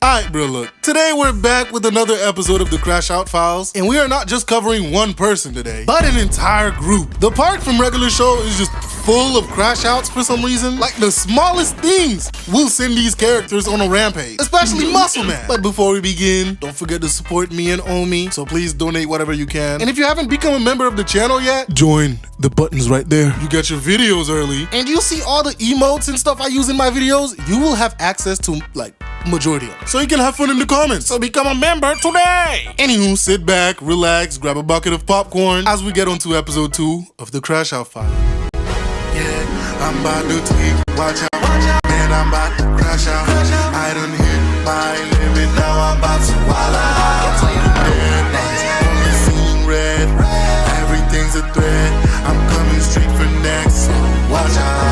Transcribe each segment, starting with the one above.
Alright bro, look. Today we're back with another episode of the Crash Out Files, and we are not just covering one person today, but an entire group. The park from regular show is just full of crash outs for some reason. Like the smallest things will send these characters on a rampage, especially Muscle Man. But before we begin, don't forget to support me and Omi, so please donate whatever you can. And if you haven't become a member of the channel yet, join. The button's right there. You get your videos early, and you'll see all the emotes and stuff I use in my videos. You will have access to like majority of them, so you can have fun in the comments. So become a member today. Anywho, sit back, relax, grab a bucket of popcorn as we get on to episode 2 of the Crash Out File. Yeah, I'm about to take, watch out, man, I'm about to crash out. I done hit my limit, now I'm about to wild out. Dead lights, only seeing red, everything's a threat. I'm coming straight for next, so watch out.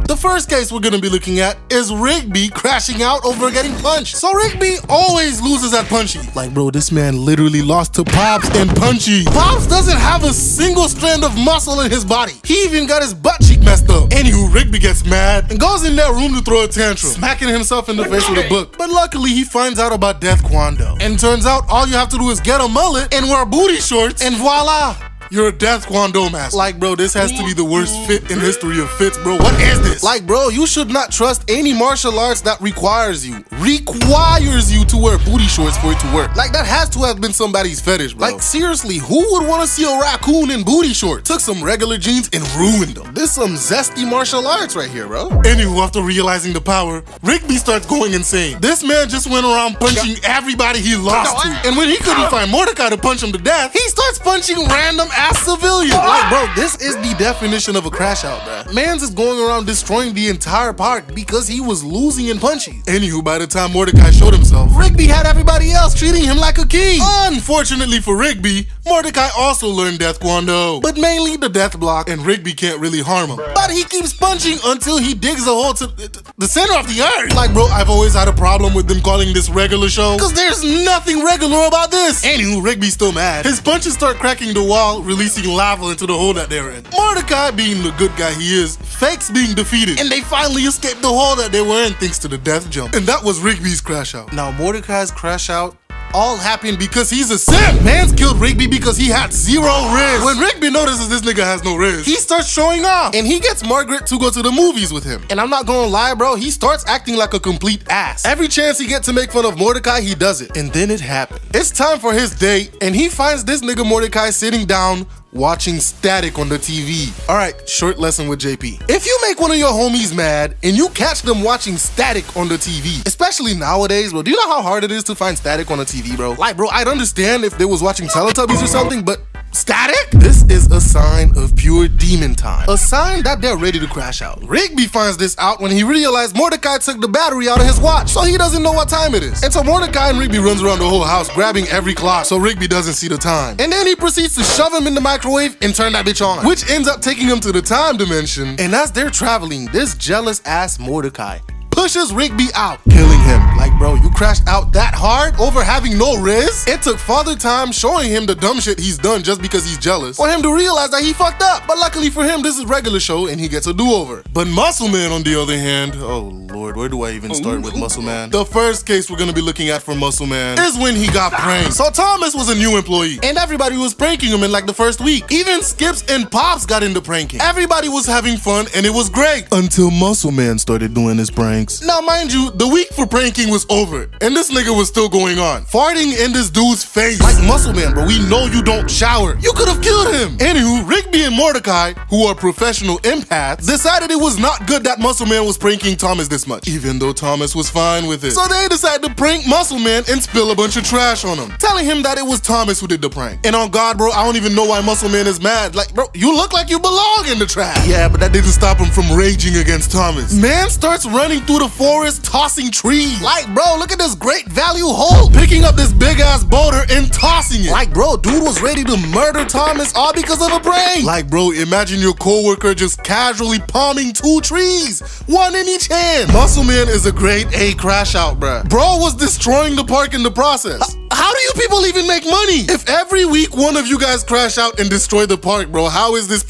The first case we're gonna be looking at is Rigby crashing out over getting punched. So Rigby always loses at Punchy. Like bro, this man literally lost to Pops and Punchy. Pops doesn't have a single strand of muscle in his body. He even got his butt cheek messed up. Anywho, Rigby gets mad and goes in that room to throw a tantrum, smacking himself in the face with a book. But luckily he finds out about Death Kwando. And turns out all you have to do is get a mullet and wear booty shorts and voila! You're a Death Kwando master. Like bro, this has to be the worst fit in history of fits, bro. What is this? Like bro, you should not trust any martial arts that requires you to wear booty shorts for it to work. Like that has to have been somebody's fetish, bro. Like seriously, who would want to see a raccoon in booty shorts? Took some regular jeans and ruined them. This some zesty martial arts right here, bro. Anywho, after realizing the power, Rigby starts going insane. This man just went around punching everybody he lost to. And when he couldn't find Mordecai to punch him to death, he starts punching random ass civilians. Like bro, this is the definition of a crash out, bro. Mans is going around destroying the entire park because he was losing in punchies. Anywho, by the time Mordecai showed himself, Rigby had everybody else treating him like a king. Unfortunately for Rigby, Mordecai also learned Death Kwando, but mainly the death block, and Rigby can't really harm him. But he keeps punching until he digs a hole to the center of the earth. Like bro, I've always had a problem with them calling this regular show, cause there's nothing regular about this. Anywho, Rigby's still mad. His punches start cracking the wall, releasing lava into the hole that they're in. Mordecai, being the good guy he is, fakes being defeated, and they finally escape the hole that they were in thanks to the death jump. And that was Rigby's crash out. Now Mordecai's crash out all happened because he's a simp. Mans killed Rigby because he had 0 riz. When Rigby notices this nigga has no riz, he starts showing off, and he gets Margaret to go to the movies with him. And I'm not gonna lie, bro, he starts acting like a complete ass. Every chance he gets to make fun of Mordecai, he does it. And then it happens. It's time for his date, and he finds this nigga Mordecai sitting down watching static on the TV. Alright, short lesson with JP. If you make one of your homies mad and you catch them watching static on the TV, especially nowadays, bro, do you know how hard it is to find static on a TV, bro? Like, bro, I'd understand if they was watching Teletubbies or something, but static? This is a sign of pure demon time. A sign that they're ready to crash out. Rigby finds this out when he realized Mordecai took the battery out of his watch, so he doesn't know what time it is. And so Mordecai and Rigby runs around the whole house grabbing every clock so Rigby doesn't see the time. And then he proceeds to shove him in the microwave and turn that bitch on, which ends up taking him to the time dimension. And as they're traveling, this jealous ass Mordecai pushes Rigby out, killing him. Like bro, you crashed out that hard over having no riz? It took father time showing him the dumb shit he's done just because he's jealous for him to realize that he fucked up. But luckily for him, this is regular show and he gets a do-over. But Muscle Man, on the other hand, oh lord, where do I even start with Muscle Man? The first case we're gonna be looking at for Muscle Man is when he got pranked. So Thomas was a new employee and everybody was pranking him in like the first week. Even Skips and Pops got into pranking. Everybody was having fun and it was great until Muscle Man started doing his pranks. Now mind you, the week for pranking was over and this nigga was still going on, farting in this dude's face. Like Muscle Man, bro, we know you don't shower. You could have killed him. Anywho, Rigby and Mordecai, who are professional empaths, decided it was not good that Muscle Man was pranking Thomas this much, even though Thomas was fine with it. So they decided to prank Muscle Man and spill a bunch of trash on him, telling him that it was Thomas who did the prank. And on God, bro, I don't even know why Muscle Man is mad. Like, bro, you look like you belong in the trash. Yeah, but that didn't stop him from raging against Thomas. Man starts running through the forest, tossing trees. Like, bro, look at this great value hole, picking up this big ass boulder and tossing it. Like, bro, dude was ready to murder Thomas all because of a prank. Like, bro, imagine your coworker just casually palming 2 trees, 1 in each hand. Muscle Man is a grade A crash out, bruh. Bro was destroying the park in the process. How do you people even make money? If every week one of you guys crash out and destroy the park, bro, how is this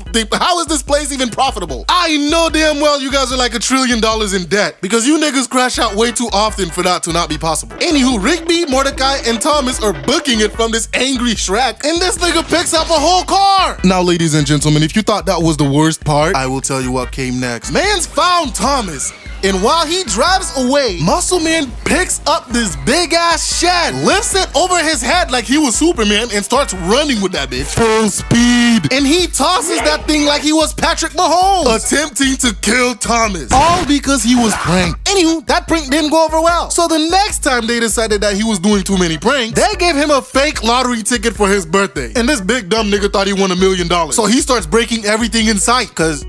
place even profitable? I know damn well you guys are like $1 trillion in debt because you niggas crash out way too often for that to not be possible. Anywho, Rigby, Mordecai, and Thomas are booking it from this angry Shrek, and this nigga picks up a whole car. Now, ladies and gentlemen, if you thought that was the worst part, I will tell you what came next. Man's found Thomas, and while he drives away, Muscle Man picks up this big ass shed, lifts it over his head like he was Superman, and starts running with that bitch full speed. And he tosses that thing like he was Patrick Mahomes, attempting to kill Thomas, all because he was pranked. Anywho, that prank didn't go over well. So the next time they decided that he was doing too many pranks, they gave him a fake lottery ticket for his birthday. And this big dumb nigga thought he won $1 million. So he starts breaking everything in sight, cause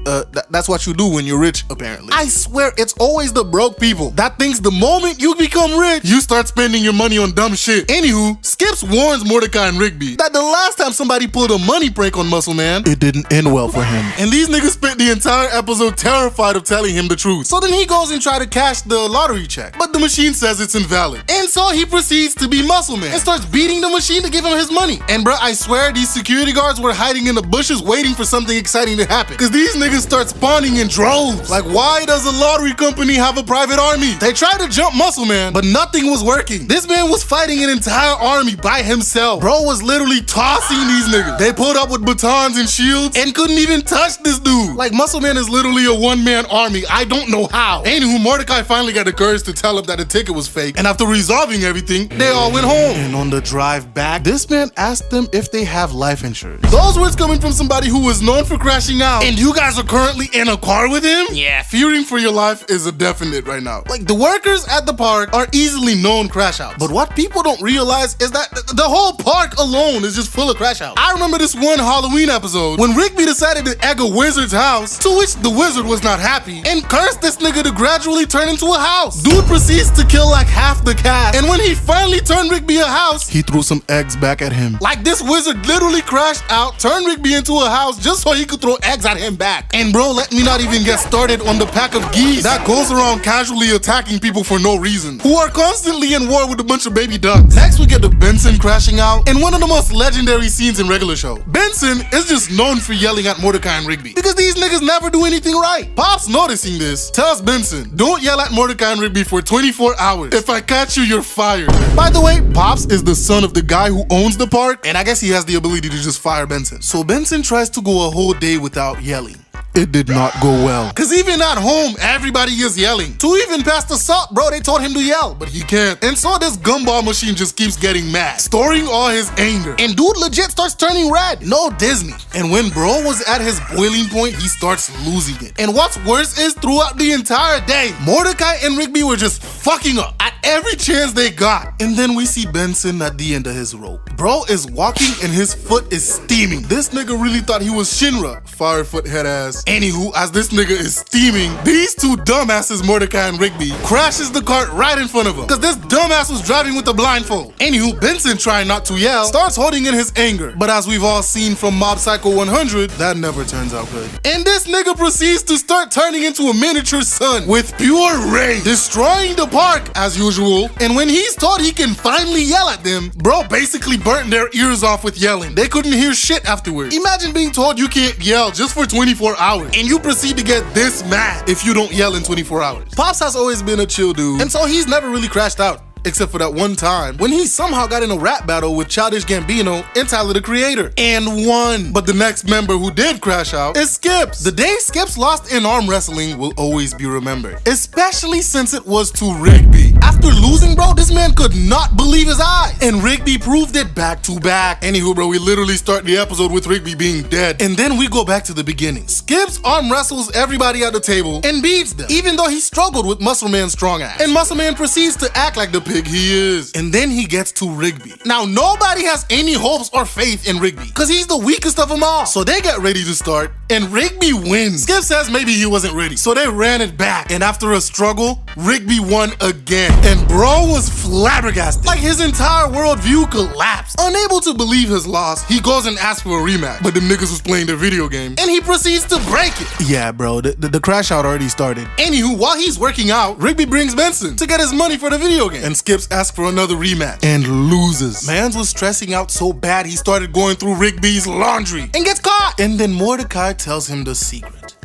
that's what you do when you're rich, apparently. I swear, it's always the broke people that thinks the moment you become rich, you start spending your money on dumb shit. Anywho, Skips warns Mordecai and Rigby that the last time somebody pulled a money prank on Muscle Man, it didn't end well for him. And these niggas spent the entire episode terrified of telling him the truth. So then he goes and tries to cash the lottery check, but the machine says it's invalid. And so he proceeds to be Muscle Man and starts beating the machine to give him his money. And bro, I swear these security guards were hiding in the bushes waiting for something exciting to happen, because these niggas start spawning in droves. Like, why does a lottery company have a private army? They tried to jump Muscle Man, but nothing was working. This man was fighting an entire army by himself. Bro was literally tossing these niggas. They pulled up with batons and shields and couldn't even touch this dude. Like, Muscle Man is literally a one-man army. I don't know how. Anywho, Mordecai finally got the courage to tell him that the ticket was fake, and after resolving everything, they all went home. And on the drive back, this man asked them if they have life insurance. Those words coming from somebody who was known for crashing out, and you guys are currently in a car with him? Yeah, fearing for your life is a definite right now. Like, the workers at the park are easily known crash outs, but what people don't realize is that the whole park alone is just full of crash outs. I remember this one Halloween episode when Rigby decided to egg a wizard's house, to which the wizard was not happy and cursed this nigga to gradually turn into a house. Dude proceeds to kill like half the cast, and when he finally turned Rigby a house, he threw some eggs back at him. Like, this wizard literally crashed out, turned Rigby into a house just so he could throw eggs at him back. And bro, let me not even get started on the pack of geese that goes around casually attacking people for no reason, who are constantly in war with a bunch of baby ducks. Next we get to Benson crashing out in one of the most legendary scenes in regular show. Benson is just known for yelling at Mordecai and Rigby because these niggas never do anything right. Pops, noticing this, tells Benson, don't yell at Mordecai and Rigby for 24 hours. If I catch you, you're fired. By the way, Pops is the son of the guy who owns the park, and I guess he has the ability to just fire Benson. So Benson tries to go a whole day without yelling. It did not go well, cause even at home, everybody is yelling. To even pass the salt, bro, they told him to yell, but he can't. And so this Gumball machine just keeps getting mad, storing all his anger. And dude legit starts turning red. No Disney. And when bro was at his boiling point, he starts losing it. And what's worse is throughout the entire day, Mordecai and Rigby were just fucking up at every chance they got. And then we see Benson at the end of his rope. Bro is walking and his foot is steaming. This nigga really thought he was Shinra, firefoot head ass. Anywho, as this nigga is steaming, these two dumbasses, Mordecai and Rigby, crashes the cart right in front of him, cause this dumbass was driving with a blindfold. Anywho, Benson, trying not to yell, starts holding in his anger, but as we've all seen from Mob Psycho 100, that never turns out good. And this nigga proceeds to start turning into a miniature sun with pure rage, destroying the park as usual. And when he's told he can finally yell at them, bro basically burnt their ears off with yelling. They couldn't hear shit afterwards. Imagine being told you can't yell just for 24 hours. And you proceed to get this mad if you don't yell in 24 hours. Pops has always been a chill dude, and so he's never really crashed out. Except for that one time when he somehow got in a rap battle with Childish Gambino and Tyler the Creator and won. But the next member who did crash out is Skips. The day Skips lost in arm wrestling will always be remembered, especially since it was to Rigby. After losing, bro, this man could not believe his eyes, and Rigby proved it back to back. Anywho, bro, we literally start the episode with Rigby being dead, and then we go back to the beginning. Skips arm wrestles everybody at the table and beats them, even though he struggled with Muscle Man's strong ass. And Muscle Man proceeds to act like the pig he is. And then he gets to Rigby. Now, nobody has any hopes or faith in Rigby, because he's the weakest of them all. So they get ready to start, and Rigby wins. Skip says maybe he wasn't ready, so they ran it back. And after a struggle, Rigby won again, and bro was flabbergasted. Like his entire worldview collapsed. Unable to believe his loss, he goes and asks for a rematch, but the niggas was playing the video game, and he proceeds to break it. Yeah, bro, the crash out already started. Anywho, while he's working out, Rigby brings Benson to get his money for the video game, and Skips asks for another rematch, and loses. Mans was stressing out so bad, he started going through Rigby's laundry, and gets caught. And then Mordecai tells him the secret.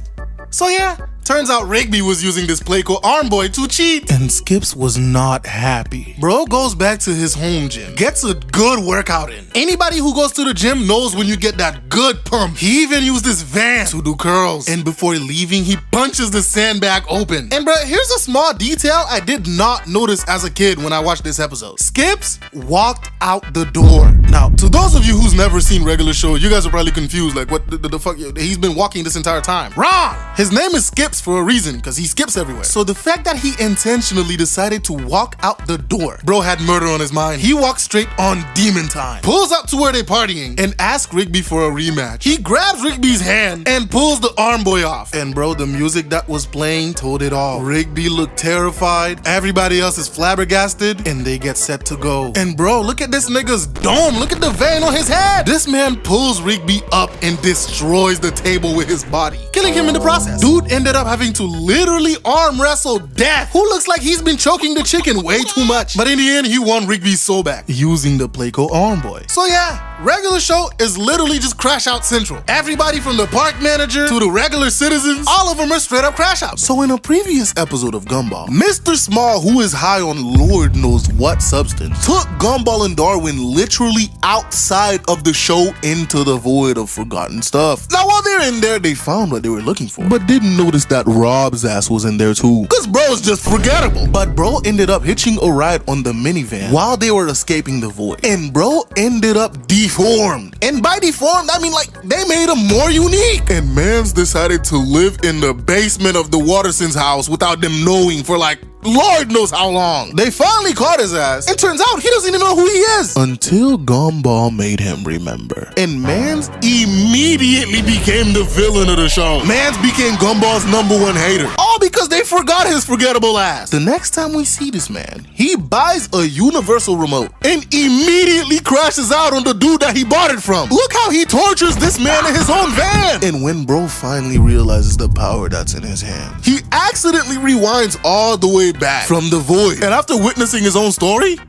So yeah, turns out Rigby was using this play called Arm Boy to cheat. And Skips was not happy. Bro goes back to his home gym, gets a good workout in. Anybody who goes to the gym knows when you get that good pump. He even used his van to do curls. And before leaving, he punches the sandbag open. And bro, here's a small detail I did not notice as a kid when I watched this episode. Skips walked out the door. Now, to those of you who's never seen regular show, you guys are probably confused, like what the fuck, he's been walking this entire time. Wrong! His name is Skips for a reason, because he skips everywhere. So the fact that he intentionally decided to walk out the door, bro had murder on his mind. He walks straight on demon time, pulls up to where they partying, and asks Rigby for a rematch. He grabs Rigby's hand and pulls the arm boy off. And bro, the music that was playing told it all. Rigby looked terrified, everybody else is flabbergasted, and they get set to go. And bro, look at this nigga's dome, look at the vein on his head. This man pulls Rigby up and destroys the table with his body, killing him in the process. Dude ended up having to literally arm wrestle Death, who looks like he's been choking the chicken way too much. But in the end, he won Rigby's soul back using the Playco arm boy. So yeah, regular show is literally just Crash Out Central. Everybody from the park manager to the regular citizens, all of them are straight up Crash Out. So in a previous episode of Gumball, Mr. Small, who is high on Lord knows what substance, took Gumball and Darwin literally outside of the show into the void of forgotten stuff. Now while they're in there, they found what they were looking for, but didn't notice that Rob's ass was in there too, cause bro is just forgettable. But bro ended up hitching a ride on the minivan while they were escaping the void, and bro ended up deformed. And by deformed, I mean like they made him more unique. And mans decided to live in the basement of the Watterson's house without them knowing for like Lord knows how long. They finally caught his ass, and turns out he doesn't even know who he is. Until Gumball made him remember. And Mans immediately became the villain of the show. Mans became Gumball's #1 hater. All because they forgot his forgettable ass. The next time we see this man, he buys a universal remote and immediately crashes out on the dude that he bought it from. Look how he tortures this man in his own van. And when bro finally realizes the power that's in his hand, he accidentally rewinds all the way back from the void. And after witnessing his own story,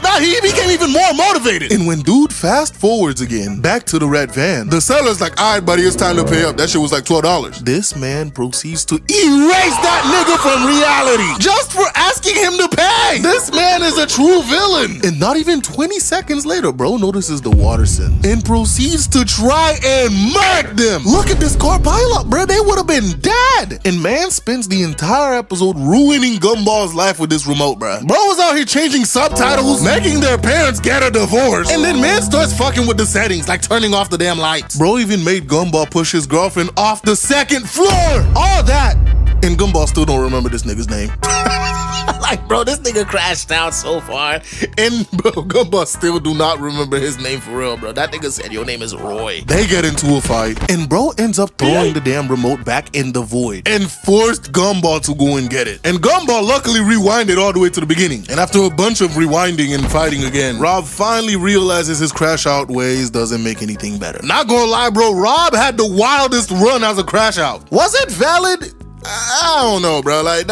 now he became even more motivated. And when dude fast forwards again back to the red van, the seller's like, all right buddy, it's time to pay up. That shit was like $12. This man proceeds to erase that nigga from reality just for asking him to pay. This man is a true villain. And not even 20 seconds later, bro notices the Wattersons and proceeds to try and murk them. Look at this car pileup, bro. They would have been dead. And man spends the entire episode ruining Gumball's life with this remote, bro. Bro was out here changing subtitles, making their parents get a divorce, and then man starts fucking with the settings, like turning off the damn lights. Bro even made Gumball push his girlfriend off the 2nd floor. All that, and Gumball still don't remember this nigga's name. Like, bro, this nigga crashed out so far, and bro, Gumball still do not remember his name for real, bro. That nigga said your name is Roy. They get into a fight, and bro ends up throwing the damn remote back in the void and forced Gumball to go and get it. And Gumball luckily rewinded all the way to the beginning. And after a bunch of rewinding and fighting again, Rob finally realizes his crash out ways doesn't make anything better. Not gonna lie, bro, Rob had the wildest run as a crash out. Was it valid? I don't know, bro. Like,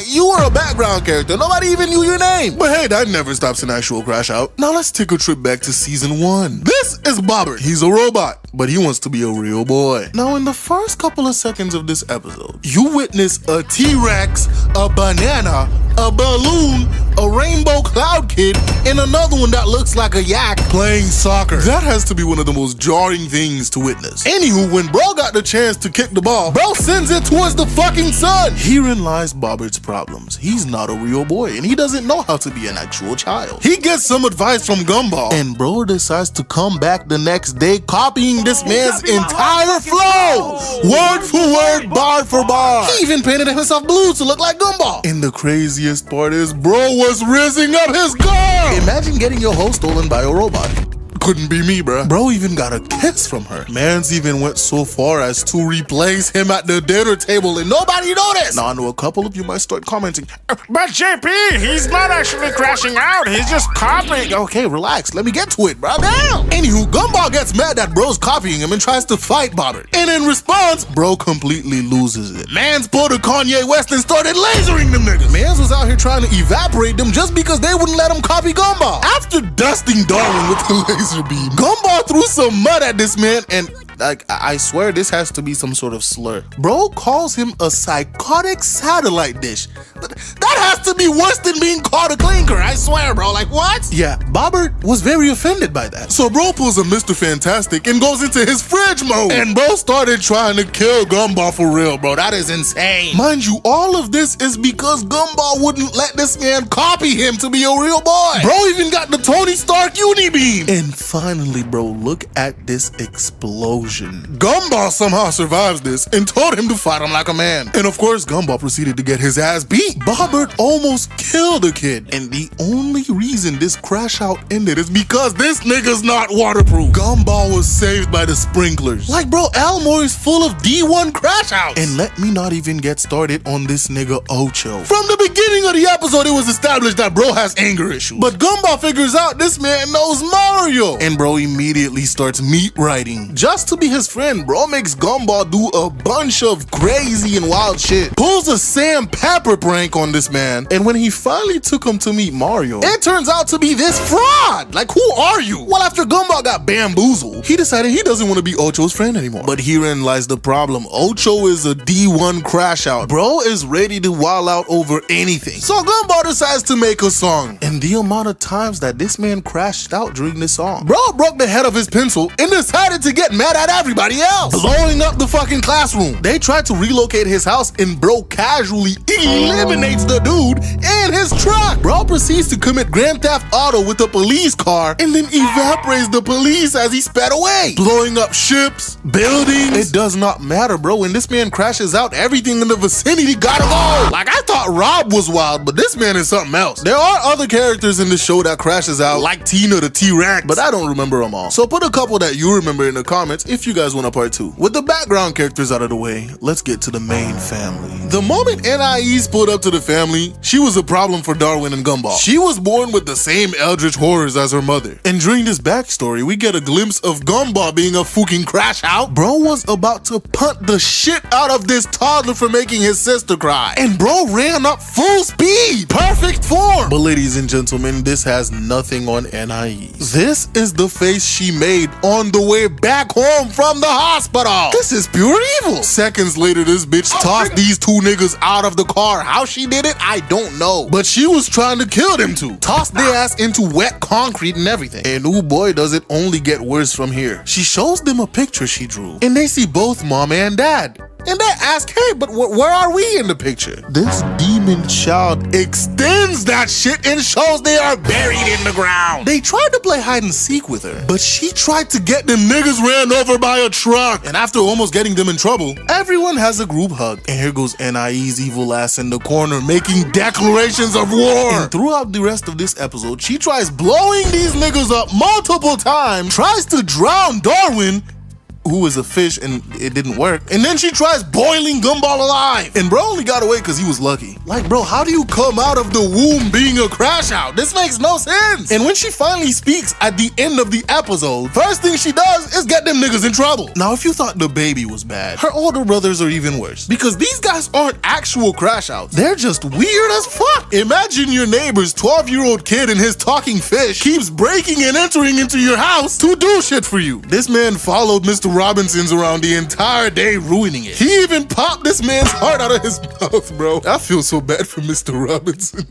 you were a background character. Nobody even knew your name. But hey, that never stops an actual crash out. Now let's take a trip back to season 1. This is Bobbert. He's a robot, but he wants to be a real boy. Now, in the first couple of seconds of this episode, you witness a T-Rex, a banana, a balloon, a rainbow cloud kid, and another one that looks like a yak playing soccer. That has to be one of the most jarring things to witness. Anywho, when bro got the chance to kick the ball, bro sends it towards the fucking sun. Herein lies Bobbert's problems. He's not a real boy, and he doesn't know how to be an actual child. He gets some advice from Gumball, and bro decides to come back the next day copying this man's entire flow, word for word, bar for bar. He even painted himself blue to look like Gumball. And the craziest part is bro was rizzing up his girl. Imagine getting your hoe stolen by a robot. couldn't be me, bruh. Bro even got a kiss from her. Mans even went so far as to replace him at the dinner table and nobody noticed. Now I know a couple of you might start commenting, But JP, he's not actually crashing out, he's just copying. okay, relax, let me get to it, bro. Damn. Anywho, Gumball gets mad that bro's copying him and tries to fight Bobbert. And in response, bro completely loses it. Mans pulled a Kanye West and started lasering them niggas. Mans was out here trying to evaporate them just because they wouldn't let him copy Gumball. After dusting Darwin with the laser beam, Gumball threw some mud at this man and I swear this has to be some sort of slur. Bro calls him a psychotic satellite dish. That has to be worse than being called a clinker, I swear, bro. Like, what? Yeah, Bobbert was very offended by that. So bro pulls a Mr. Fantastic and goes into his fridge mode. And bro started trying to kill Gumball for real, bro. That is insane. Mind you, all of this is because Gumball wouldn't let this man copy him to be a real boy. Bro even got the Tony Stark Unibeam. And finally, bro, look at this explosion. Gumball somehow survives this and told him to fight him like a man. And of course, Gumball proceeded to get his ass beat. Bobbert almost killed a kid. And the only reason this crash out ended is because this nigga's not waterproof. Gumball was saved by the sprinklers. Like, bro, Elmore is full of D1 crash outs. And let me not even get started on this nigga Ocho. From the beginning of the episode, it was established that bro has anger issues. But Gumball figures out this man knows Mario. And bro immediately starts meat writing. Just to be his friend, bro makes Gumball do a bunch of crazy and wild shit. Pulls a Sam Pepper prank on this man. And when he finally took him to meet Mario, it turns out to be this fraud. Like, who are you? Well, after Gumball got bamboozled, he decided he doesn't want to be Ocho's friend anymore. But herein lies the problem. Ocho is a D1 crash out. Bro is ready to wild out over anything. So Gumball decides to make a song. And the amount of times that this man crashed out during this song, bro broke the head of his pencil and decided to get mad at everybody else, blowing up the fucking classroom. They tried to relocate his house and bro casually eliminates the dude and his truck. Bro proceeds to commit Grand Theft Auto with a police car and then evaporates the police as he sped away, blowing up ships, buildings. It does not matter, bro. When this man crashes out, everything in the vicinity gotta go. Like, I thought Rob was wild, but this man is something else. There are other characters in the show that crashes out, like Tina the T-Rex, but I don't remember them all. So put a couple that you remember in the comments if you guys want a part 2. With the background characters out of the way, let's get to the main family. The moment Anais pulled up to the family, she was a problem for Darwin and Gumball. She was born with the same eldritch horrors as her mother. And during this backstory, we get a glimpse of Gumball being a fucking crash out. Bro was about to punt the shit out of this toddler for making his sister cry. And bro ran up full speed. Perfect form. But ladies and gentlemen, this has nothing on Anais. This is the face she made on the way back home from the hospital. This is pure evil. Seconds later, this bitch tossed these two niggas out of the car. How she did it, I don't know. But she was trying to kill them two. Tossed their ass into wet concrete and everything. And oh boy, does it only get worse from here. She shows them a picture she drew. And they see both mom and dad. And they ask, hey, but where are we in the picture? This demon child extends that shit and shows they are buried in the ground. They tried to play hide and seek with her, but she tried to get them niggas ran over by a truck. And after almost getting them in trouble, everyone has a group hug. And here goes Anais' evil ass in the corner making declarations of war. And throughout the rest of this episode, she tries blowing these niggas up multiple times, tries to drown Darwin, who is a fish, and it didn't work. And then she tries boiling Gumball alive. And bro only got away because he was lucky. Like, bro, how do you come out of the womb being a crash out? This makes no sense. And when she finally speaks at the end of the episode, first thing she does is get them niggas in trouble. Now, if you thought the baby was bad, her older brothers are even worse. Because these guys aren't actual crash outs. They're just weird as fuck. Imagine your neighbor's 12-year-old kid and his talking fish keeps breaking and entering into your house to do shit for you. This man followed Mr. Robinson's around the entire day, ruining it. He even popped this man's heart out of his mouth, bro. I feel so bad for Mr. Robinson.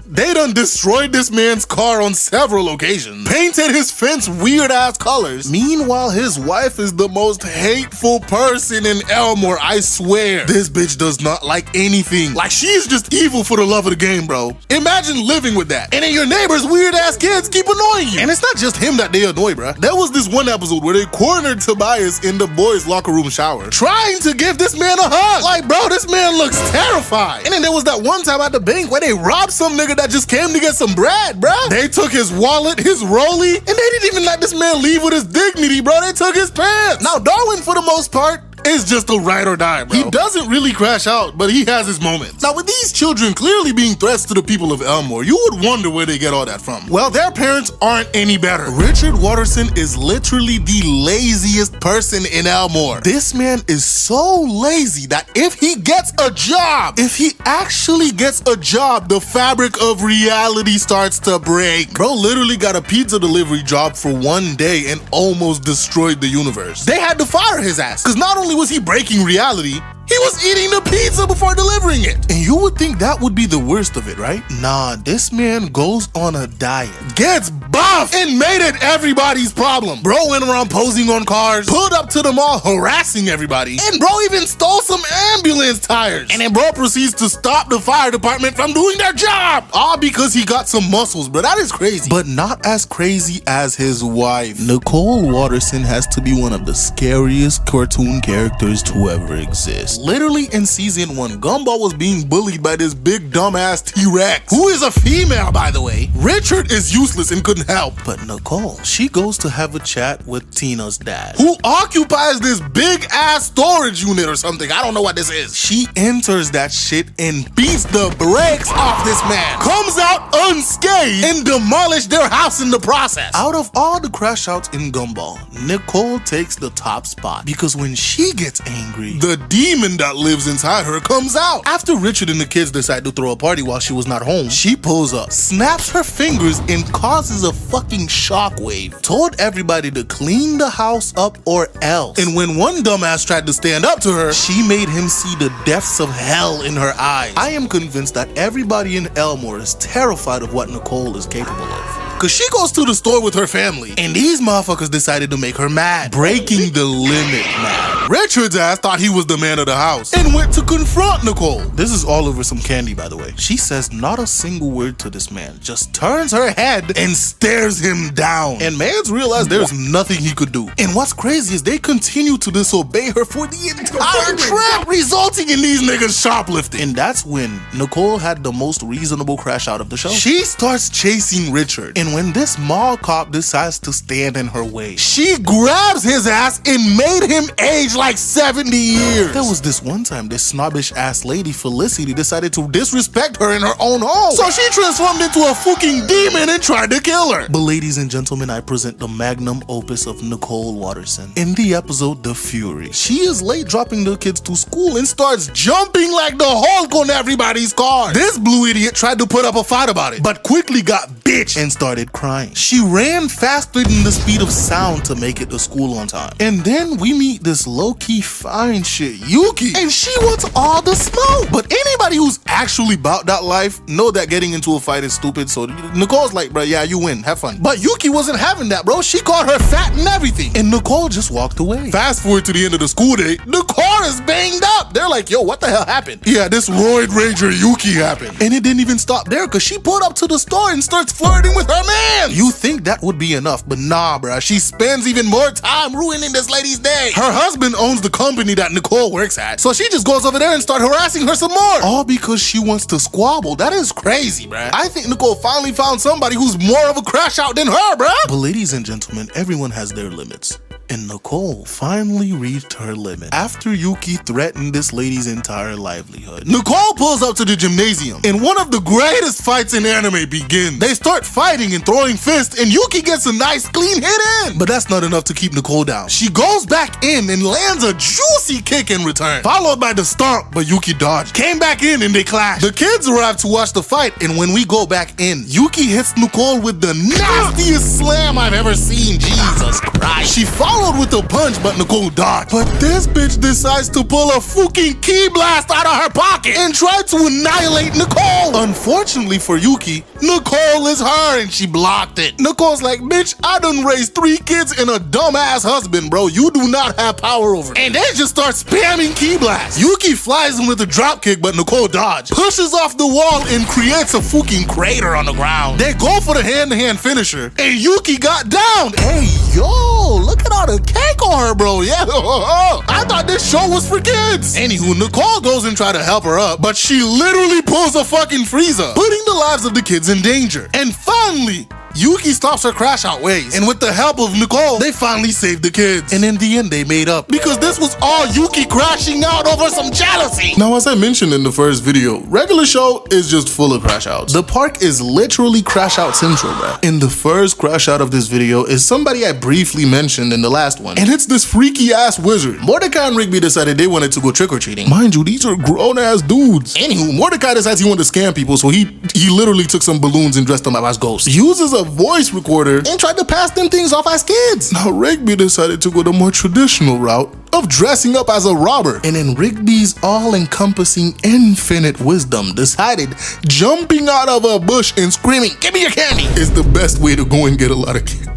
They done destroyed this man's car on several occasions, painted his fence weird ass colors. Meanwhile, his wife is the most hateful person in Elmore, I swear. This bitch does not like anything. Like, she's just evil for the love of the game, bro. Imagine living with that. And then your neighbor's weird ass kids keep annoying you. And it's not just him that they annoy, bro. There was this one episode where they cornered Tobias in the boys' locker room shower, trying to give this man a hug. Like, bro, this man looks terrified. And then there was that one time at the bank where they robbed some nigga that that just came to get some bread, bruh. They took his wallet, his rollie, and they didn't even let this man leave with his dignity, bro. They took his pants. Now, Darwin, for the most part, is just a ride or die, bro. He doesn't really crash out, but he has his moments. Now, with these children clearly being threats to the people of Elmore, you would wonder where they get all that from. Well, their parents aren't any better. Richard Watterson is literally the laziest person in Elmore. This man is so lazy that if he gets a job, if he actually gets a job, the fabric of reality starts to break. Bro literally got a pizza delivery job for one day and almost destroyed the universe. They had to fire his ass, because not only was he breaking reality, he was eating the pizza before delivering it. And you would think that would be the worst of it, right? Nah, this man goes on a diet, gets buff, and made it everybody's problem. Bro went around posing on cars, pulled up to the mall harassing everybody, and bro even stole some ambulance tires. And then bro proceeds to stop the fire department from doing their job. All because he got some muscles, bro. That is crazy. But not as crazy as his wife. Nicole Watterson has to be one of the scariest cartoon characters to ever exist. Literally in season 1, Gumball was being bullied by this big dumbass T-Rex, who is a female, by the way. Richard is useless and couldn't help. But Nicole, she goes to have a chat with Tina's dad, who occupies this big ass storage unit or something. I don't know what this is. She enters that shit and beats the brakes off this man, comes out unscathed, and demolished their house in the process. Out of all the Crashouts in Gumball, Nicole takes the top spot, because when she gets angry, the demon that lives inside her comes out. After Richard and the kids decide to throw a party while she was not home, she pulls up, snaps her fingers, and causes a fucking shockwave. Told everybody to clean the house up or else. And when one dumbass tried to stand up to her, she made him see the depths of hell in her eyes. I am convinced that everybody in Elmore is terrified of what Nicole is capable of. Cause she goes to the store with her family, and these motherfuckers decided to make her mad, breaking the limit mad. Richard's ass thought he was the man of the house and went to confront Nicole. This is all over some candy, by the way. She says not a single word to this man, just turns her head and stares him down. And mans realize there's nothing he could do. And what's crazy is they continue to disobey her for the entire trip, resulting in these niggas shoplifting. And that's when Nicole had the most reasonable crash out of the show. She starts chasing Richard, and when this mall cop decides to stand in her way, she grabs his ass and made him age like 70 years. There was this one time this snobbish ass lady Felicity decided to disrespect her in her own home, so she transformed into a fucking demon and tried to kill her. But ladies and gentlemen, I present the magnum opus of Nicole Watterson. In the episode The Fury, she is late dropping the kids to school and starts jumping like the Hulk on everybody's car. This blue idiot tried to put up a fight about it, but quickly got bitched and started crying. She ran faster than the speed of sound to make it to school on time. And then we meet this low-key fine shit, Yuki, and she wants all the smoke. But anybody who's actually about that life know that getting into a fight is stupid, so Nicole's like, bro, yeah, you win, have fun. But Yuki wasn't having that, bro. She called her fat and everything, and Nicole just walked away. Fast forward to the end of the school day, the car is banged up. They're like, yo, what the hell happened? Yeah, this roid rager Yuki happened. And it didn't even stop there, because she pulled up to the store and starts flirting with her man. You think that would be enough, but nah, bruh. She spends even more time ruining this lady's day. Her husband owns the company that Nicole works at, so she just goes over there and starts harassing her some more. All because she wants to squabble. That is crazy, bruh. I think Nicole finally found somebody who's more of a crash out than her, bruh. But ladies and gentlemen, everyone has their limits. And Nicole finally reached her limit after Yuki threatened this lady's entire livelihood. Nicole pulls up to the gymnasium, and one of the greatest fights in anime begins. They start fighting and throwing fists, and Yuki gets a nice clean hit in. But that's not enough to keep Nicole down. She goes back in and lands a juicy kick in return, followed by the stomp, but Yuki dodged. Came back in and they clashed. The kids arrive to watch the fight, and when we go back in, Yuki hits Nicole with the nastiest slam I've ever seen. Jesus Christ. She followed with a punch, but Nicole dodged. But this bitch decides to pull a fucking key blast out of her pocket and try to annihilate Nicole. Unfortunately for Yuki, Nicole is her and she blocked it. Nicole's like, bitch, I done raised 3 kids and a dumbass husband, bro. You do not have power over me. And they just start spamming key blasts. Yuki flies in with a drop kick, but Nicole dodged, pushes off the wall and creates a fucking crater on the ground. They go for the hand-to-hand finisher, and Yuki got downed. Hey, yo, look at all the cake on her, bro. Yeah, I thought this show was for kids. Anywho, Nicole goes and try to help her up, but she literally pulls a fucking freezer, putting the lives of the kids in danger. And finally, Yuki stops her crash out ways, and with the help of Nicole, they finally saved the kids. And in the end, they made up, because this was all Yuki crashing out over some jealousy. Now, as I mentioned in the first video, regular show is just full of crash outs. The park is literally crash out central, bruh. In the first crash out of this video is somebody I briefly mentioned in the last one, and it's this freaky ass wizard. Mordecai and Rigby decided they wanted to go trick-or-treating. Mind you, these are grown ass dudes. Anywho, Mordecai decides he wanted to scam people, so he literally took some balloons and dressed them up as ghosts. Uses a voice recorder and tried to pass them things off as kids. Now Rigby decided to go the more traditional route of dressing up as a robber, and in Rigby's all-encompassing infinite wisdom decided jumping out of a bush and screaming, "Give me your candy," is the best way to go and get a lot of candy.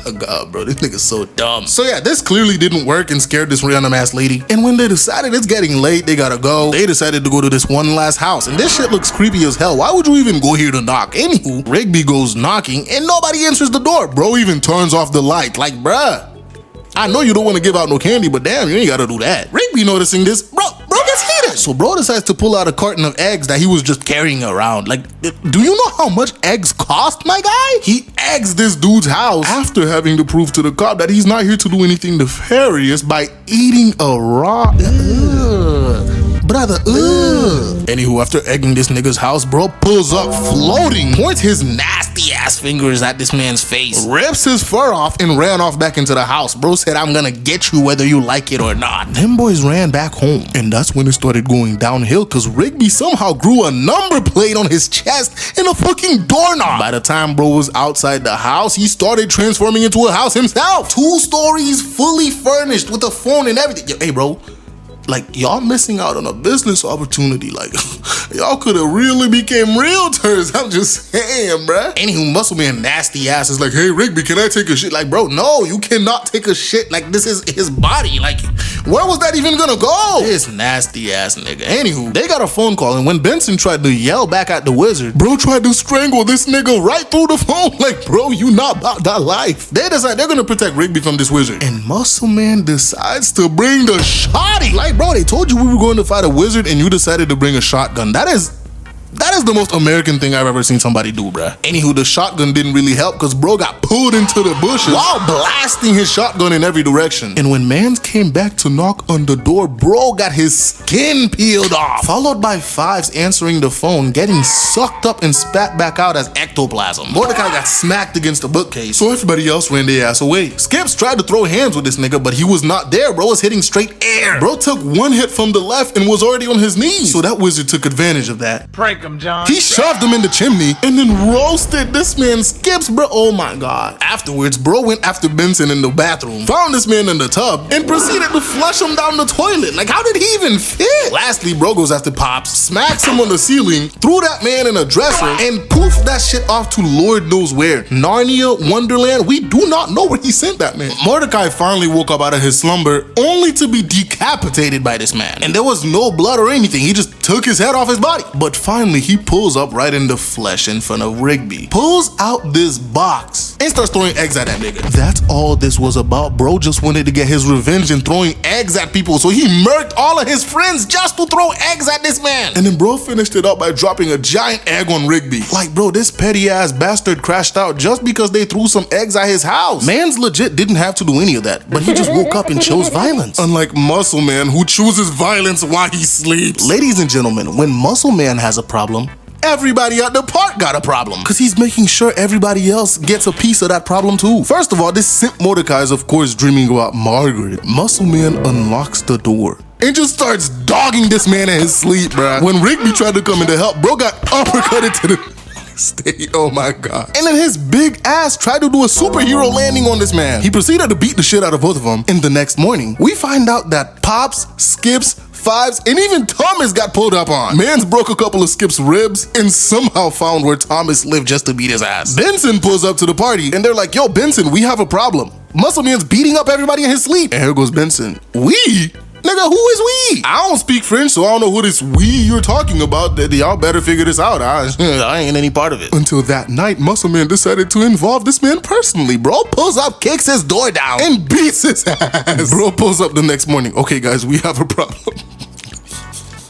Oh God, bro, this nigga's so dumb. So yeah, this clearly didn't work and scared this random ass lady. And when they decided it's getting late, they gotta go, they decided to go to this one last house. And this shit looks creepy as hell. Why would you even go here to knock? Anywho, Rigby goes knocking and nobody answers the door. Bro even turns off the light. Like, bruh, I know you don't want to give out no candy, but damn, you ain't gotta do that. Rigby noticing this, bro gets heated. So bro decides to pull out a carton of eggs that he was just carrying around. Like, do you know how much eggs cost, my guy? He eggs this dude's house after having to prove to the cop that he's not here to do anything nefarious by eating a raw brother. Anywho, after egging this nigga's house, bro pulls up floating, points his nasty ass fingers at this man's face, rips his fur off, and ran off back into the house. Bro said, "I'm gonna get you whether you like it or not." Them boys ran back home, and that's when it started going downhill, because Rigby somehow grew a number plate on his chest and a fucking doorknob. By the time bro was outside the house, he started transforming into a house himself. 2 stories, fully furnished with a phone and everything. Yo, hey bro, like, y'all missing out on a business opportunity. Like, y'all could have really became realtors. I'm just saying, bruh. Anywho, Muscle Man nasty ass is like, "Hey Rigby, can I take a shit?" Like, bro, no, you cannot take a shit. Like, this is his body. Like, where was that even gonna go? This nasty ass nigga. Anywho, they got a phone call, and when Benson tried to yell back at the wizard, bro tried to strangle this nigga right through the phone. Like, bro, you not about that life. They decide they're gonna protect Rigby from this wizard, and Muscle Man decides to bring the shotty. Like, bro, they told you we were going to fight a wizard and you decided to bring a shotgun. That is the most American thing I've ever seen somebody do, bruh. Anywho, the shotgun didn't really help because bro got pulled into the bushes while blasting his shotgun in every direction. And when mans came back to knock on the door, bro got his skin peeled off, followed by Fives answering the phone, getting sucked up and spat back out as ectoplasm. Mordecai got smacked against the bookcase, so everybody else ran their ass away. Skips tried to throw hands with this nigga, but he was not there. Bro was hitting straight air. Bro took one hit from the left and was already on his knees, so that wizard took advantage of that. Prank him, John. He shoved him in the chimney and then roasted this man Skips, bro. Oh my God. Afterwards, bro went after Benson in the bathroom, found this man in the tub, and proceeded to flush him down the toilet. Like, how did he even fit? Lastly, bro goes after Pops, smacks him on the ceiling, threw that man in a dresser, and poofed that shit off to Lord knows where. Narnia, Wonderland, we do not know where he sent that man. Mordecai finally woke up out of his slumber, only to be decapitated by this man. And there was no blood or anything, he just took his head off his body. But finally, he pulls up right in the flesh in front of Rigby, pulls out this box, and starts throwing eggs at that nigga. That's all this was about. Bro just wanted to get his revenge and throwing eggs at people, so he murked all of his friends just to throw eggs at this man. And then bro finished it up by dropping a giant egg on Rigby. Like, bro, this petty ass bastard crashed out just because they threw some eggs at his house. Man's legit didn't have to do any of that, but he just woke up and chose violence. Unlike Muscle Man, who chooses violence while he sleeps. Ladies and gentlemen, when Muscle Man has a problem, everybody at the park got a problem, because he's making sure everybody else gets a piece of that problem too. First of all, this simp Mordecai is of course dreaming about Margaret. Muscle Man unlocks the door and just starts dogging this man in his sleep, bruh. When Rigby tried to come in to help, bro got uppercutted to the state. Oh my God. And then his big ass tried to do a superhero landing on this man. He proceeded to beat the shit out of both of them. And the next morning, we find out that Pops, Skips, Fives, and even Thomas got pulled up on. Mans broke a couple of Skip's ribs and somehow found where Thomas lived just to beat his ass. Benson pulls up to the party and they're like, "Yo, Benson, we have a problem. Muscle Man's beating up everybody in his sleep." And here goes Benson. "We? Nigga, who is we? I don't speak French, so I don't know who this we you're talking about. Y'all better figure this out. I ain't any part of it. Until that night, Muscle Man decided to involve this man personally. Bro pulls up, kicks his door down, and beats his ass. Bro pulls up the next morning. Okay, guys, we have a problem.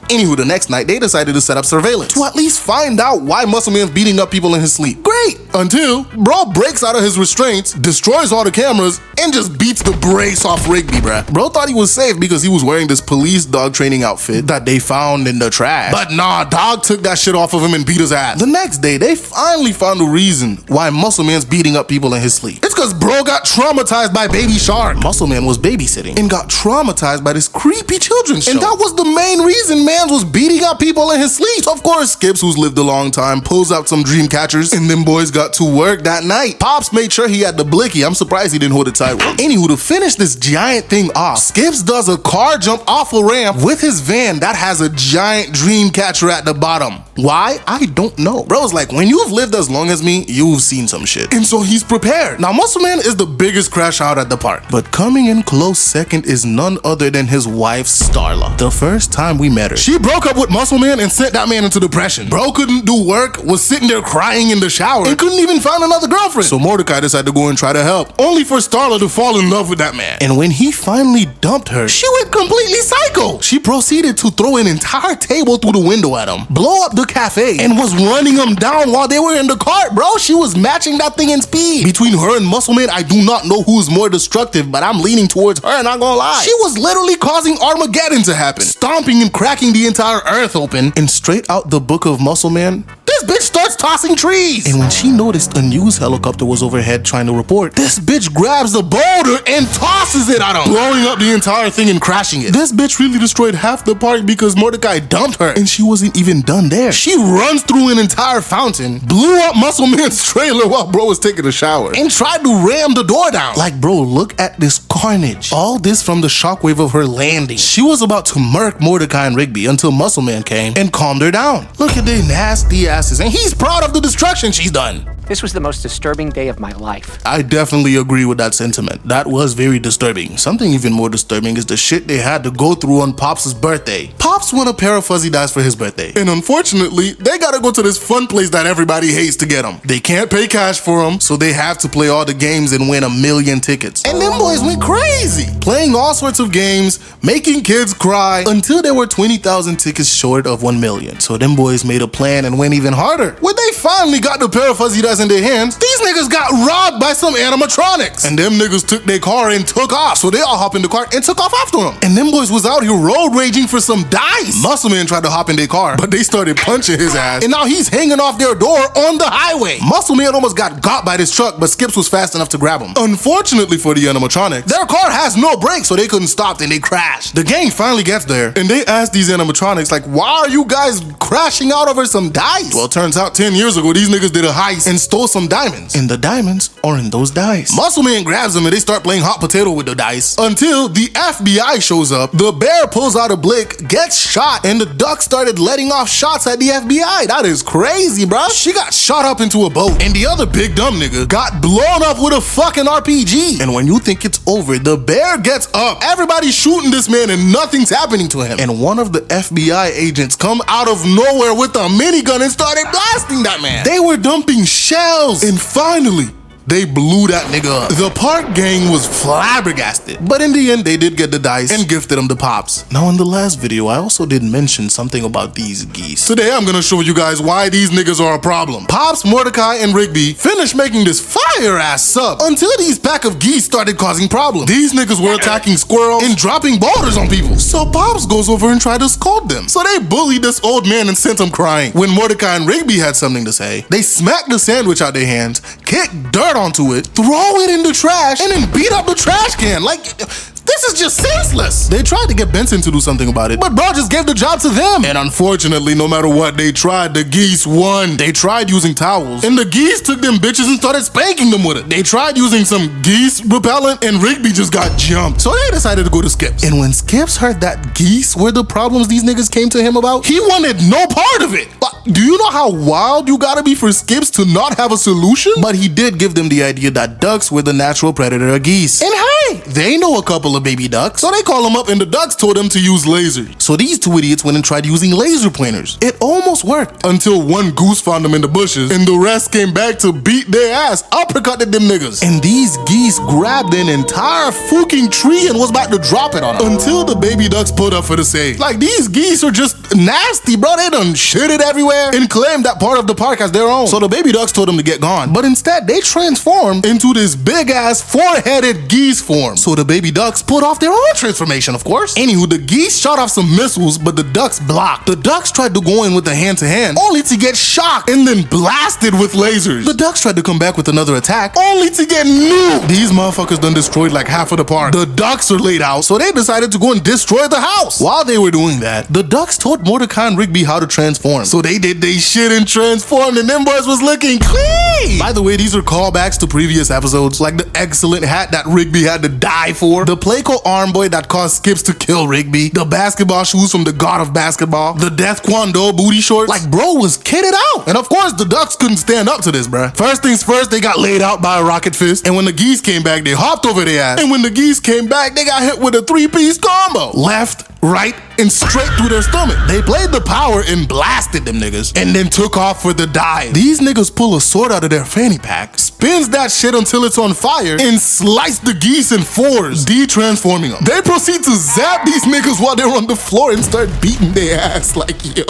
Anywho, the next night, they decided to set up surveillance to at least find out why Muscle Man's beating up people in his sleep. Great! Until bro breaks out of his restraints, destroys all the cameras, and just beats the brace off Rigby, bruh. Bro thought he was safe because he was wearing this police dog training outfit that they found in the trash. But nah, dog took that shit off of him and beat his ass. The next day, they finally found a reason why Muscle Man's beating up people in his sleep. It's because bro got traumatized by Baby Shark. Muscle Man was babysitting and got traumatized by this creepy children's show. And that was the main reason man was beating up people in his sleep. So of course, Skips, who's lived a long time, pulls out some dream catchers, and them boys got to work that night. Pops made sure he had the blicky. I'm surprised he didn't hold it tight. Anywho, to finish this giant thing off, Skips does a car jump off a ramp with his van that has a giant dream catcher at the bottom. Why? I don't know. Bro's like, when you've lived as long as me, you've seen some shit. And so he's prepared. Now, Muscle Man is the biggest crash out at the park, but coming in close second is none other than his wife, Starla. The first time we met her, she broke up with Muscle Man and sent that man into depression. Bro couldn't do work, was sitting there crying in the shower, and couldn't even find another girlfriend. So Mordecai decided to go and try to help, only for Starla to fall in love with that man. And when he finally dumped her, she went completely psycho. She proceeded to throw an entire table through the window at him, blow up the cafe, and was running him down while they were in the cart, bro. She was matching that thing in speed. Between her and Muscle Man, I do not know who's more destructive, but I'm leaning towards her, not gonna lie. She was literally causing Armageddon to happen, stomping and cracking the entire earth open. And straight out the book of Muscle Man, this bitch starts tossing trees. And when she noticed a news helicopter was overhead trying to report, this bitch grabs a boulder and tosses it at him, blowing up the entire thing and crashing it. This bitch really destroyed half the park because Mordecai dumped her, and she wasn't even done there. She runs through an entire fountain, blew up Muscle Man's trailer while bro was taking a shower, and tried to ram the door down. Like, bro, look at this carnage. All this from the shockwave of her landing. She was about to murk Mordecai and Rigby until Muscle Man came and calmed her down. Look at their nasty asses, and he's proud of the destruction she's done. This was the most disturbing day of my life. I definitely agree with that sentiment. That was very disturbing. Something even more disturbing is the shit they had to go through on Pops' birthday. Pops won a pair of fuzzy dice for his birthday, and unfortunately, they gotta go to this fun place that everybody hates to get them. They can't pay cash for them, so they have to play all the games and win 1,000,000 tickets. And them boys went crazy, playing all sorts of games, making kids cry, until they were 20,000 tickets short of 1,000,000. So them boys made a plan and went even harder. When they finally got the pair of fuzzy dice in their hands, these niggas got robbed by some animatronics, and them niggas took their car and took off. So they all hop in the car and took off after them. And them boys was out here road raging for some dice. Muscle Man tried to hop in their car, but they started punching his ass, and now he's hanging off their door on the highway. Muscle Man almost got by this truck, but Skips was fast enough to grab him. Unfortunately for the animatronics, their car has no brakes, so they couldn't stop and they crashed. The gang finally gets there, and they ask these animatronics, like, why are you guys crashing out over some dice? Well, it turns out 10 years ago, these niggas did a heist and stole some diamonds, and the diamonds are in those dice. Muscle Man grabs them and they start playing hot potato with the dice until the FBI shows up. The bear pulls out a blick, gets shot, and the duck started letting off shots at the FBI. That is crazy, bro. She got shot up into a boat, and the other big dumb nigga got blown up with a fucking RPG. And when you think it's over, the bear gets up. Everybody's shooting this man and nothing's happening to him. And one of the FBI agents come out of nowhere with a minigun and started blasting that man. They were dumping shells, and finally, they blew that nigga up. The park gang was flabbergasted, but in the end, they did get the dice and gifted them to Pops. Now, in the last video, I also did mention something about these geese. Today, I'm gonna show you guys why these niggas are a problem. Pops, Mordecai, and Rigby finished making this fire-ass sub until these pack of geese started causing problems. These niggas were attacking squirrels and dropping boulders on people. So Pops goes over and tried to scold them. So they bullied this old man and sent him crying. When Mordecai and Rigby had something to say, they smacked the sandwich out their hands, kicked dirt onto it, throw it in the trash, and then beat up the trash can. Like, this is just senseless. They tried to get Benson to do something about it, but bro just gave the job to them. And unfortunately, no matter what they tried, the geese won. They tried using towels, and the geese took them bitches and started spanking them with it. They tried using some geese repellent, and Rigby just got jumped. So they decided to go to Skips. And when Skips heard that geese were the problems these niggas came to him about, he wanted no part of it. Do you know how wild you gotta be for Skips to not have a solution? But he did give them the idea that ducks were the natural predator of geese. And hey, hey, they know a couple of baby ducks. So they call them up and the ducks told them to use lasers. So these two idiots went and tried using laser pointers. It almost worked until one goose found them in the bushes and the rest came back to beat their ass, uppercutted them niggas. And these geese grabbed an entire fucking tree and was about to drop it on them until the baby ducks pulled up for the save. Like, these geese are just nasty, bro. They done shitted everywhere and claimed that part of the park as their own. So the baby ducks told them to get gone, but instead they transformed into this big ass four-headed geese form. So the baby ducks pulled off their own transformation, of course. Anywho, the geese shot off some missiles, but the ducks blocked. The ducks tried to go in with a hand-to-hand, only to get shocked and then blasted with lasers. The ducks tried to come back with another attack, only to get nuked. These motherfuckers done destroyed like half of the park. The ducks are laid out, so they decided to go and destroy the house. While they were doing that, the ducks taught Mordecai and Rigby how to transform. So they did they shit and transformed, and them boys was looking clean. By the way, these are callbacks to previous episodes, like the excellent hat that Rigby had to die for, the Playco arm boy that caused Skips to kill Rigby, the basketball shoes from the god of basketball, the Death Kwon-Do booty shorts. Like, bro was kitted out. And of course, the ducks couldn't stand up to this, bruh. First things first, they got laid out by a rocket fist, and when the geese came back, they hopped over their ass. And when the geese came back, they got hit with a 3-piece combo. Left, right, and straight through their stomach. They played the power and blasted them niggas, and then took off for the dive. These niggas pull a sword out of their fanny pack, spins that shit until it's on fire, and slice the geese in fours, de-transforming them. They proceed to zap these niggas while they're on the floor and start beating their ass like, yo,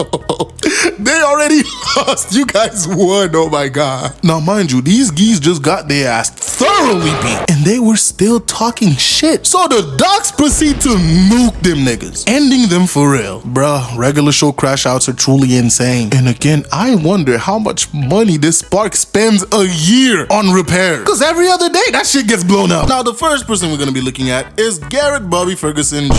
they already lost. You guys won, oh my god. Now mind you, these geese just got their ass thoroughly beat, and they were still talking shit. So the ducks proceed to nuke them niggas, ending them for real. Bruh, regular show Crashouts are truly insane. And again, I wonder how much money this park spends a year on repairs, cause every other day that shit gets blown up. Now the first person we're gonna be looking at is Garrett Bobby Ferguson Jr.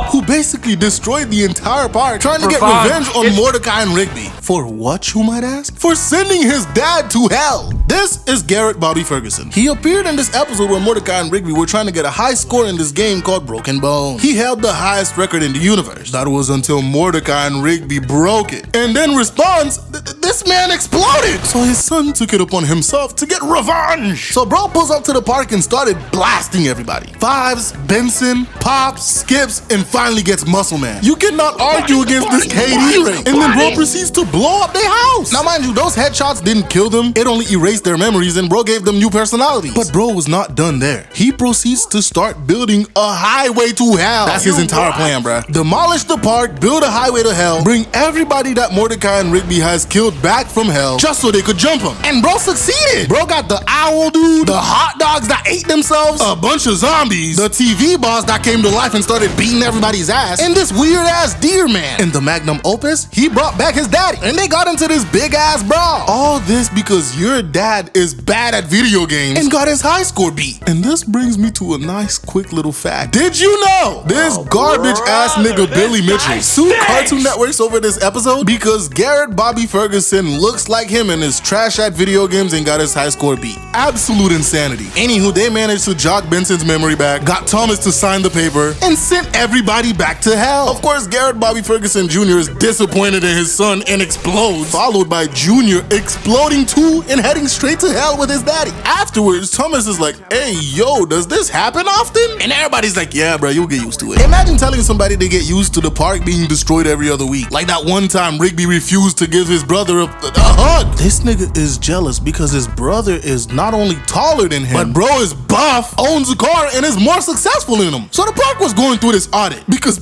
Who basically destroyed the entire park trying to get revenge on Mordecai and Rigby. For what, you might ask? For sending his dad to hell. This is Garrett Bobby Ferguson. He appeared in this episode where Mordecai and Rigby were trying to get a high score in this game called Broken Bone. He held the highest record in the universe. That was until Mordecai and Rigby broke it. And then response, this man exploded. So his son took it upon himself to get revenge. So bro pulls up to the park and started blasting everybody. Fives, Benson, Pops, Skips, and finally gets Muscle Man. You cannot argue against this KD rate. And then bro proceeds to blow up their house. Now mind you, those headshots didn't kill them. It only erased their memories and bro gave them new personalities. But bro was not done there. He proceeds to start building a highway to hell. That's his entire plan, bruh. Demolish the park, build a highway to hell, bring everybody that Mordecai and Rigby has killed back from hell just so they could jump him. And bro succeeded. Bro got the owl dude, the hot dogs that ate themselves, a bunch of zombies, the TV boss that came to life and started beating everybody's ass, and this weird ass deer man. In the magnum opus, he brought back his daddy, and they got into this big ass brawl. All this because your dad is bad at video games and got his high score beat. And this brings me to a nice quick little fact. Did you know this garbage ass nigga Billy Mitchell sued Cartoon Networks over this episode because Garrett Bobby Ferguson looks like him and is trash at video games and got his high score beat? Absolute insanity. Anywho, they managed to jog Benson's memory back, got Thomas to sign the paper, and sent everybody back to hell. Of course, Garrett Bobby Ferguson Jr. is disappointed in his son and explodes, followed by Junior exploding too and heading straight to hell with his daddy. Afterwards, Thomas is like, hey, yo, does this happen often? And everybody's like, yeah, bro, you'll get used to it. Imagine telling somebody they get used to the park being destroyed every other week. Like that one time Rigby refused to give his brother a hug. This nigga is jealous because his brother is not only taller than him, but bro is buff, owns a car, and is more successful than him. So the park was going through this audit because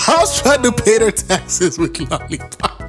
Pops tried to pay their taxes with lollipop.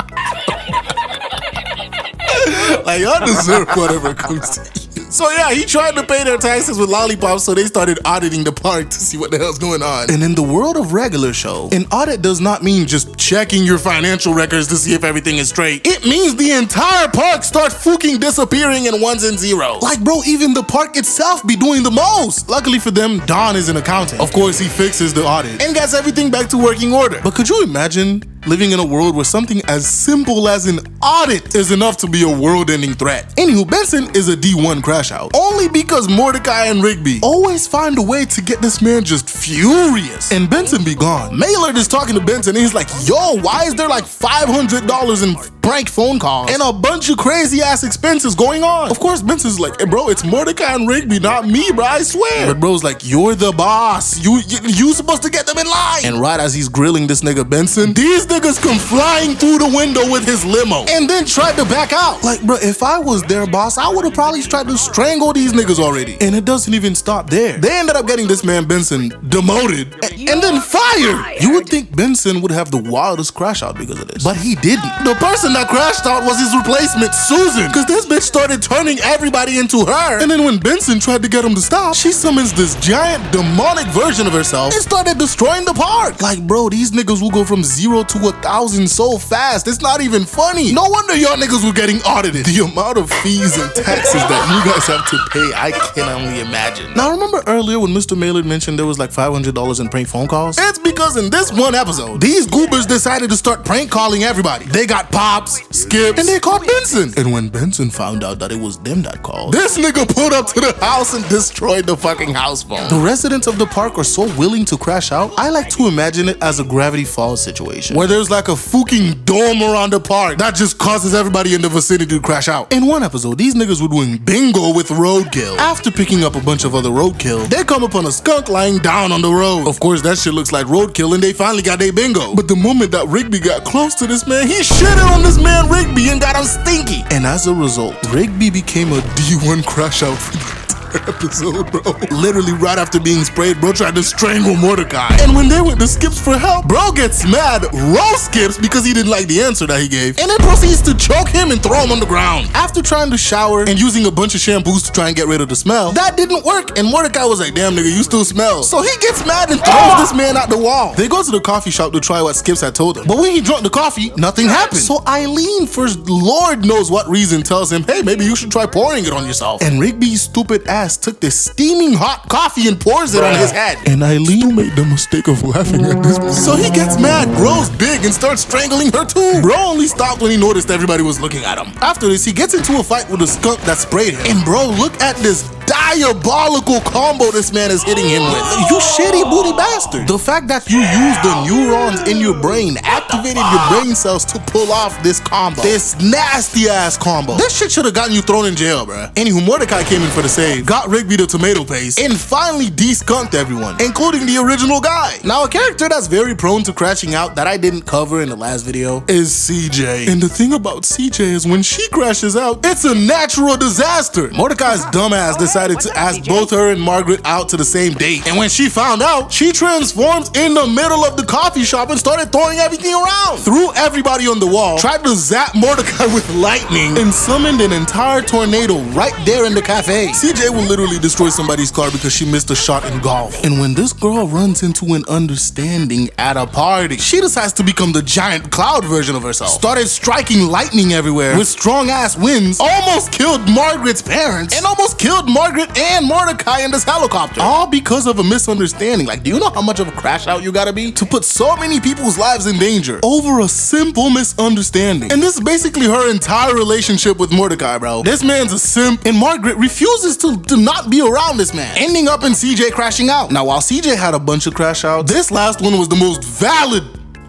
Like, y'all deserve whatever comes to you. So yeah, he tried to pay their taxes with lollipops, so they started auditing the park to see what the hell's going on. And in the world of regular show, an audit does not mean just checking your financial records to see if everything is straight. It means the entire park starts fucking disappearing in ones and zeros. Like bro, even the park itself be doing the most. Luckily for them, Don is an accountant. Of course, he fixes the audit and gets everything back to working order. But could you imagine living in a world where something as simple as an audit is enough to be a world-ending threat? Anywho, Benson is a D1 crash out, only because Mordecai and Rigby always find a way to get this man just furious. And Benson be gone. Maylard is talking to Benson and he's like, yo, why is there like $500 in prank phone calls, and a bunch of crazy ass expenses going on. Of course, Benson's like, hey bro, it's Mordecai and Rigby, not me, bro, I swear. But bro's like, you're the boss. You supposed to get them in line. And right as he's grilling this nigga Benson, these niggas come flying through the window with his limo and then tried to back out. Like, bro, if I was their boss, I would have probably tried to strangle these niggas already. And it doesn't even stop there. They ended up getting this man Benson demoted and then fired. You would think Benson would have the wildest crash out because of this, but he didn't. The person that crashed out was his replacement, Susan, because this bitch started turning everybody into her. And then when Benson tried to get him to stop, she summons this giant demonic version of herself and started destroying the park. Like, bro, these niggas will go from 0 to 1,000 so fast, it's not even funny. No wonder y'all niggas were getting audited. The amount of fees and taxes that you guys have to pay, I can only imagine. Now, remember earlier when Mr. Maylard mentioned there was like $500 in prank phone calls? It's because in this one episode, these goobers decided to start prank calling everybody. They got Pops, Skips, and they called Benson. And when Benson found out that it was them that called, this nigga pulled up to the house and destroyed the fucking house phone. The residents of the park are so willing to crash out, I like to imagine it as a Gravity Falls situation, where there's like a fucking dome around the park that just causes everybody in the vicinity to crash out. In one episode, these niggas were doing bingo with roadkill. After picking up a bunch of other roadkill, they come upon a skunk lying down on the road. Of course, that shit looks like roadkill and they finally got their bingo. But the moment that Rigby got close to this man, he shitted on this man Rigby and got him stinky. And as a result, Rigby became a D1 crash out for the episode, bro. Literally right after being sprayed, bro tried to strangle Mordecai. And when they went to Skips for help, bro gets mad, roast Skips because he didn't like the answer that he gave, and then proceeds to choke him and throw him on the ground. After trying to shower and using a bunch of shampoos to try and get rid of the smell, that didn't work, and Mordecai was like, damn nigga, you still smell. So he gets mad and throws this man out the wall. They go to the coffee shop to try what Skips had told him, but when he drank the coffee, nothing happened. So Eileen, for Lord knows what reason, tells him, hey, maybe you should try pouring it on yourself. And Rigby's stupid ass took this steaming hot coffee and pours it on his head. And Eileen made the mistake of laughing at this. So he gets mad, grows big, and starts strangling her too. Bro only stopped when he noticed everybody was looking at him. After this, he gets into a fight with a skunk that sprayed him. And bro, look at this diabolical combo this man is hitting him with. You shitty booty bastard. The fact that you used the neurons in your brain activated your brain cells to pull off this combo. This nasty ass combo. This shit should have gotten you thrown in jail, bruh. Anywho, Mordecai came in for the save, got Rigby the tomato paste, and finally de-skunked everyone, including the original guy. Now, a character that's very prone to crashing out that I didn't cover in the last video is CJ. And the thing about CJ is when she crashes out, it's a natural disaster. Mordecai's dumbass decided to ask both her and Margaret out to the same date. And when she found out, she transformed in the middle of the coffee shop and started throwing everything around. Threw everybody on the wall, tried to zap Mordecai with lightning, and summoned an entire tornado right there in the cafe. CJ will literally destroy somebody's car because she missed a shot in golf. And when this girl runs into an understanding at a party, she decides to become the giant cloud version of herself. Started striking lightning everywhere with strong ass winds, almost killed Margaret's parents, and almost killed Margaret and Mordecai in this helicopter. All because of a misunderstanding. Like, do you know how much of a crash out you gotta be to put so many people's lives in danger over a simple misunderstanding? And this is basically her entire relationship with Mordecai, bro. This man's a simp, and Margaret refuses to not be around this man, ending up in CJ crashing out. Now, while CJ had a bunch of crash outs, this last one was the most valid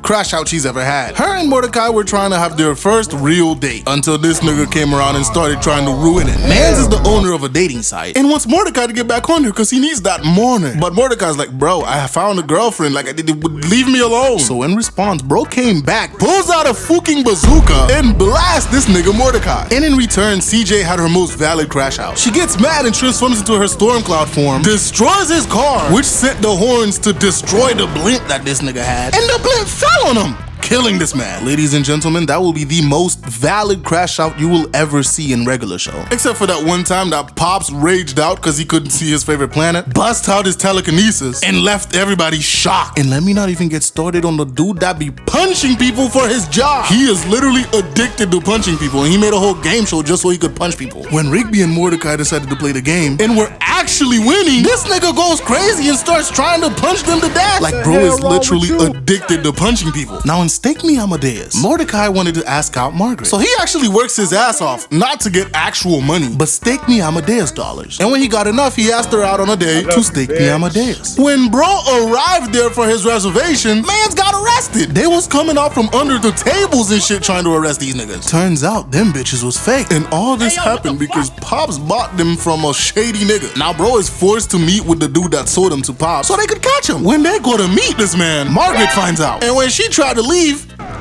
crash out she's ever had. Her and Mordecai were trying to have their first real date until this nigga came around and started trying to ruin it. Mans is the owner of a dating site and wants Mordecai to get back on her because he needs that money. But Mordecai's like, bro, I found a girlfriend, like, leave me alone. So in response, bro came back, pulls out a fucking bazooka and blasts this nigga Mordecai. And in return, CJ had her most valid crash out. She gets mad and transforms into her storm cloud form, destroys his car, which sent the horns to destroy the blimp that this nigga had, and the blimp fell on him, killing this man. Ladies and gentlemen, that will be the most valid crash out you will ever see in regular show. Except for that one time that Pops raged out because he couldn't see his favorite planet, bust out his telekinesis, and left everybody shocked. And let me not even get started on the dude that be punching people for his job. He is literally addicted to punching people, and he made a whole game show just so he could punch people. When Rigby and Mordecai decided to play the game and were actually winning, this nigga goes crazy and starts trying to punch them to death. Like, bro is literally addicted to punching people. Now, in Stake Me Amadeus. Mordecai wanted to ask out Margaret, so he actually works his ass off, not to get actual money, but Stake Me Amadeus dollars. And when he got enough, he asked her out on a date to Stake Me Amadeus. When bro arrived there for his reservation, mans got arrested. They was coming out from under the tables and shit trying to arrest these niggas. Turns out them bitches was fake. And all this happened because Pops bought them from a shady nigga. Now bro is forced to meet with the dude that sold him to Pops so they could catch him. When they go to meet this man, Margaret finds out. And when she tried to leave,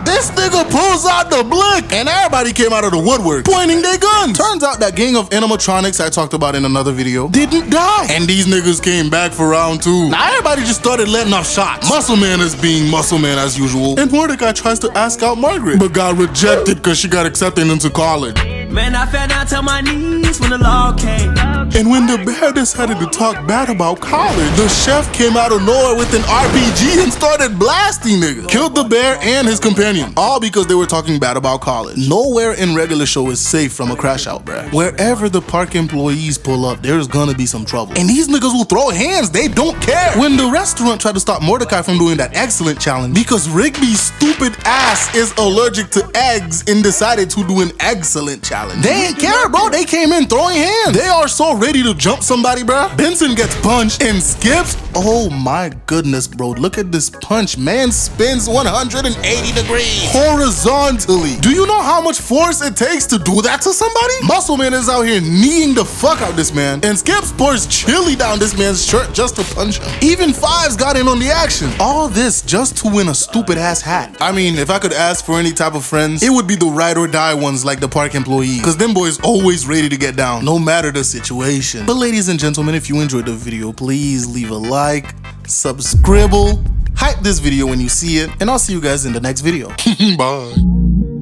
this nigga pulls out the blick, and everybody came out of the woodwork pointing their guns. Turns out that gang of animatronics I talked about in another video didn't die, and these niggas came back for round 2. Now everybody just started letting off shots. Muscle Man is being Muscle Man as usual, and Mordecai tries to ask out Margaret, but got rejected because she got accepted into college. Man, I fell down to my knees when the law came. And when the bear decided to talk bad about college, the chef came out of nowhere with an RPG and started blasting niggas. Killed the bear and his companion, all because they were talking bad about college. Nowhere in regular show is safe from a crash out, bruh. Wherever the park employees pull up, there's gonna be some trouble. And these niggas will throw hands, they don't care. When the restaurant tried to stop Mordecai from doing that excellent challenge because Rigby's stupid ass is allergic to eggs and decided to do an excellent challenge, they ain't care, bro. They came in throwing hands. They are so ready to jump somebody, bro. Benson gets punched and skips. Oh my goodness, bro. Look at this punch. Man spins 180 degrees horizontally. Do you know how much force it takes to do that to somebody? Muscle Man is out here kneeing the fuck out this man, and Skips pours chili down this man's shirt just to punch him. Even Fives got in on the action. All this just to win a stupid ass hat. I mean, if I could ask for any type of friends, it would be the ride or die ones like the park employees, because them boys always ready to get down, no matter the situation. But ladies and gentlemen, if you enjoyed the video, please leave a like, subscribe, hype this video when you see it, and I'll see you guys in the next video. Bye.